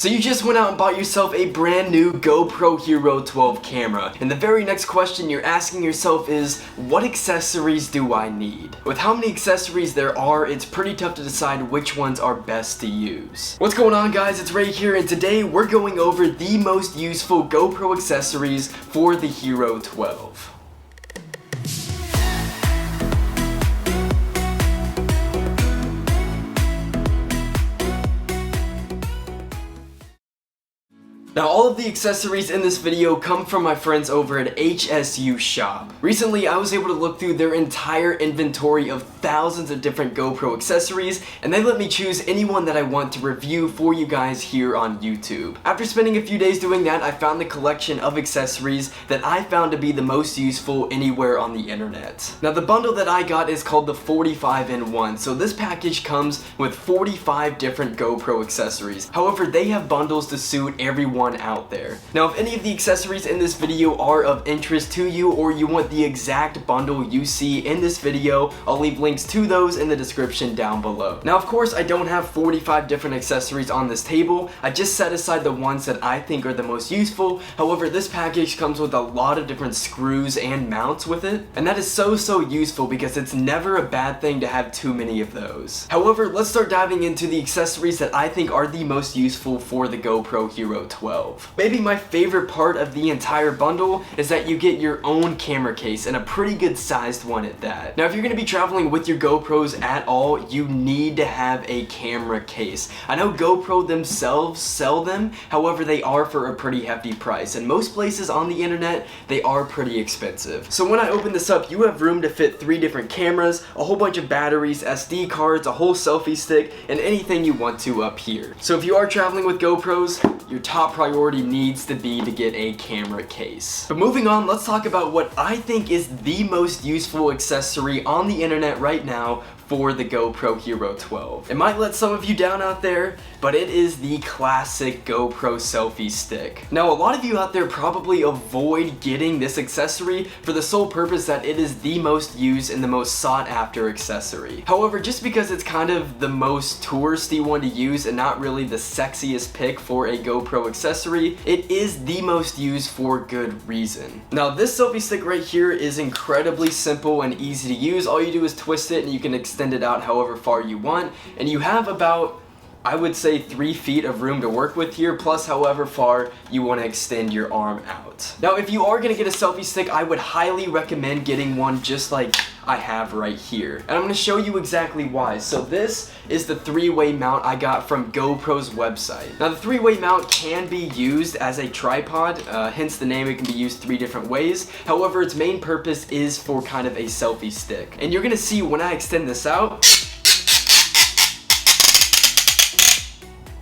So you just went out and bought yourself a brand new GoPro Hero 12 camera, and the very next question you're asking yourself is, what accessories do I need? With how many accessories there are, it's pretty tough to decide which ones are best to use. What's going on, guys? It's Ray here, and today we're going over the most useful GoPro accessories for the Hero 12. Now, all of the accessories in this video come from my friends over at HSUSHOP. Recently, I was able to look through their entire inventory of thousands of different GoPro accessories, and they let me choose any one that I want to review for you guys here on YouTube. After spending a few days doing that, I found the collection of accessories that I found to be the most useful anywhere on the internet. Now, the bundle that I got is called the 45-in-1, so this package comes with 45 different GoPro accessories. However, they have bundles to suit everyone out there. Now, if any of the accessories in this video are of interest to you, or you want the exact bundle you see in this video, I'll leave links to those in the description down below. Now, of course, I don't have 45 different accessories on this table. I just set aside the ones that I think are the most useful. However, this package comes with a lot of different screws and mounts with it, and that is so useful because it's never a bad thing to have too many of those. However, let's start diving into the accessories that I think are the most useful for the GoPro Hero 12. Maybe my favorite part of the entire bundle is that you get your own camera case, and a pretty good sized one at that. Now, if you're going to be traveling with your GoPros at all, you need to have a camera case. I know GoPro themselves sell them, however they are for a pretty hefty price, and most places on the internet they are pretty expensive. So when I open this up, you have room to fit 3 different cameras, a whole bunch of batteries, SD cards, a whole selfie stick, and anything you want to up here. So if you are traveling with GoPros, your top priority needs to be to get a camera case. But moving on, let's talk about what I think is the most useful accessory on the internet right now for the GoPro Hero 12. It might let some of you down out there, but it is the classic GoPro selfie stick. Now, a lot of you out there probably avoid getting this accessory for the sole purpose that it is the most used and the most sought after accessory. However, just because it's kind of the most touristy one to use and not really the sexiest pick for a GoPro accessory, it is the most used for good reason. Now, this selfie stick right here is incredibly simple and easy to use. All you do is twist it and you can extend it out however far you want, and you have about, I would say, 3 feet of room to work with here, plus however far you want to extend your arm out. Now, if you are going to get a selfie stick, I would highly recommend getting one just like I have right here. And I'm going to show you exactly why. So this is the 3-way mount I got from GoPro's website. Now, the 3-way mount can be used as a tripod, hence the name. It can be used 3 different ways. However, its main purpose is for kind of a selfie stick. And you're going to see when I extend this out,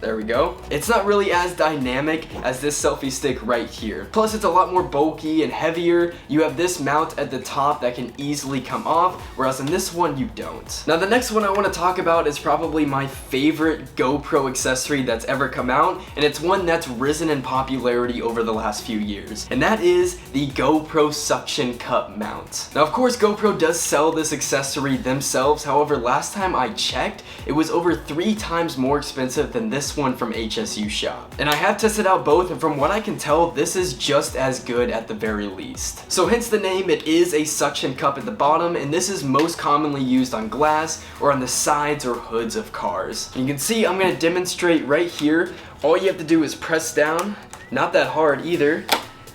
there we go. It's not really as dynamic as this selfie stick right here. Plus, it's a lot more bulky and heavier. You have this mount at the top that can easily come off, whereas in this one, you don't. Now, the next one I want to talk about is probably my favorite GoPro accessory that's ever come out, and it's one that's risen in popularity over the last few years, and that is the GoPro suction cup mount. Now, of course, GoPro does sell this accessory themselves. However, last time I checked, it was over 3 times more expensive than this one from HSUSHOP. And I have tested out both, and from what I can tell, this is just as good at the very least. So hence the name, it is a suction cup at the bottom, and this is most commonly used on glass or on the sides or hoods of cars. And you can see I'm going to demonstrate right here. All you have to do is press down, not that hard either,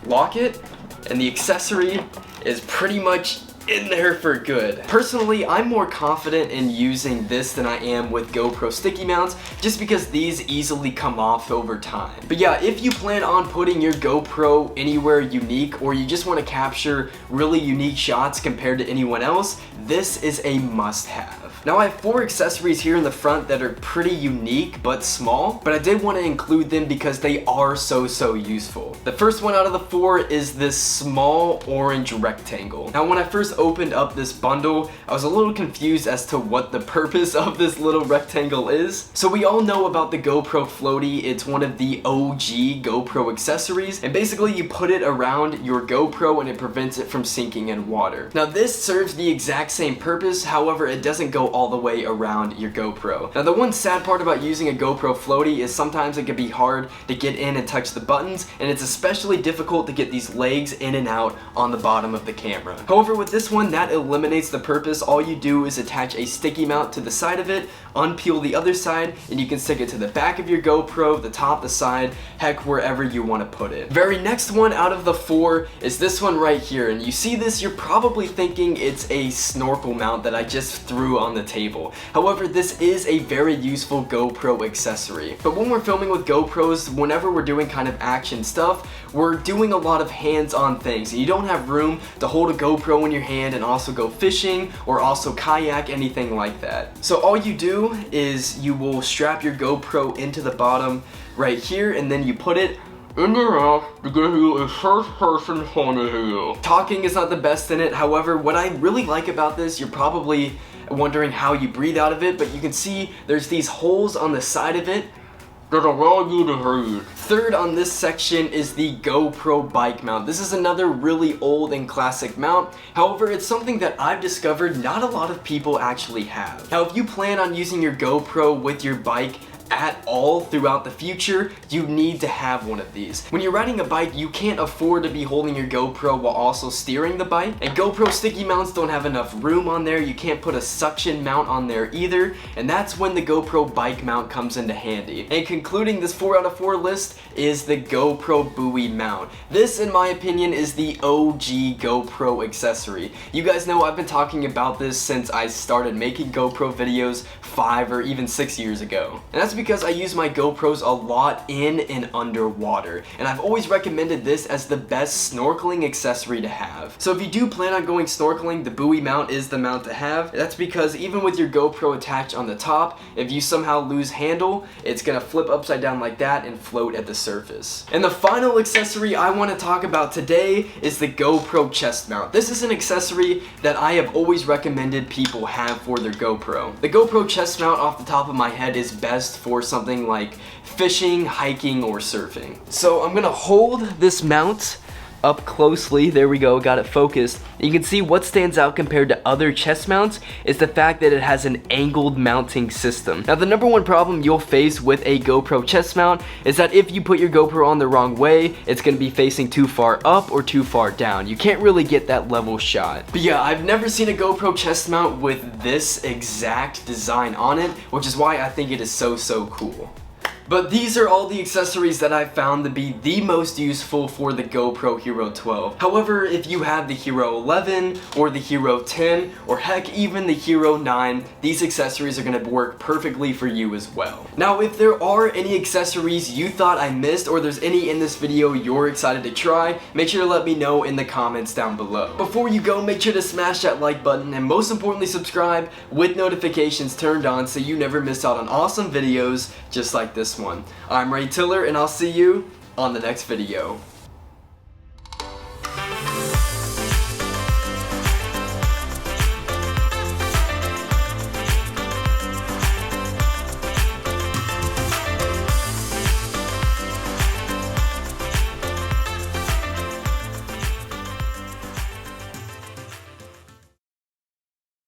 lock it, and the accessory is pretty much in there for good. Personally, I'm more confident in using this than I am with GoPro sticky mounts, just because these easily come off over time. But yeah, if you plan on putting your GoPro anywhere unique, or you just want to capture really unique shots compared to anyone else, this is a must-have. Now, I have 4 accessories here in the front that are pretty unique but small, but I did want to include them because they are so useful. The first one out of the 4 is this small orange rectangle. Now, when I first opened up this bundle, I was a little confused as to what the purpose of this little rectangle is. So we all know about the GoPro Floaty. It's one of the OG GoPro accessories, and basically you put it around your GoPro and it prevents it from sinking in water. Now, this serves the exact same purpose, however, it doesn't go all the way around your GoPro. Now the one sad part about using a GoPro Floaty is sometimes it can be hard to get in and touch the buttons, and it's especially difficult to get these legs in and out on the bottom of the camera. However, with this one, that eliminates the purpose. All you do is attach a sticky mount to the side of it, unpeel the other side, and you can stick it to the back of your GoPro, the top, the side, heck, wherever you want to put it. Very next one out of the 4 is this one right here, and you see this, you're probably thinking it's a snorkel mount that I just threw on the table. However, this is a very useful GoPro accessory. But when we're filming with GoPros, whenever we're doing kind of action stuff, we're doing a lot of hands-on things. You don't have room to hold a GoPro in your hand and also go fishing or also kayak, anything like that. So all you do is you will strap your GoPro into the bottom right here, and then you put it in your mouth to give you a first-person point of view. Talking is not the best in it. However, what I really like about this, you're probably wondering how you breathe out of it, but you can see there's these holes on the side of it that allow you to breathe. Third on this section is the GoPro bike mount. This is another really old and classic mount. However, it's something that I've discovered not a lot of people actually have. Now, if you plan on using your GoPro with your bike at all throughout the future, you need to have one of these. When you're riding a bike, you can't afford to be holding your GoPro while also steering the bike, and GoPro sticky mounts don't have enough room on there. You can't put a suction mount on there either, and that's when the GoPro bike mount comes into handy. And concluding this 4 out of 4 list is the GoPro buoy mount. This, in my opinion, is the OG GoPro accessory. You guys know I've been talking about this since I started making GoPro videos 5 or even 6 years ago. And that's because I use my GoPros a lot in and underwater, and I've always recommended this as the best snorkeling accessory to have. So if you do plan on going snorkeling, the buoy mount is the mount to have. That's because even with your GoPro attached on the top, if you somehow lose handle, it's gonna flip upside down like that and float at the surface. And the final accessory I want to talk about today is the GoPro chest mount. This is an accessory that I have always recommended people have for their GoPro. The GoPro chest mount off the top of my head is best for something like fishing, hiking, or surfing. So I'm gonna hold this mount up closely. There we go, got it focused. You can see what stands out compared to other chest mounts is the fact that it has an angled mounting system. Now the number one problem you'll face with a GoPro chest mount is that if you put your GoPro on the wrong way, it's gonna be facing too far up or too far down. You can't really get that level shot. But yeah, I've never seen a GoPro chest mount with this exact design on it, which is why I think it is so cool. But these are all the accessories that I've found to be the most useful for the GoPro Hero 12. However, if you have the Hero 11 or the Hero 10 or heck even the Hero 9, these accessories are going to work perfectly for you as well. Now if there are any accessories you thought I missed or there's any in this video you're excited to try, make sure to let me know in the comments down below. Before you go, make sure to smash that like button and most importantly subscribe with notifications turned on so you never miss out on awesome videos just like this one. I'm Ray Tiller and I'll see you on the next video.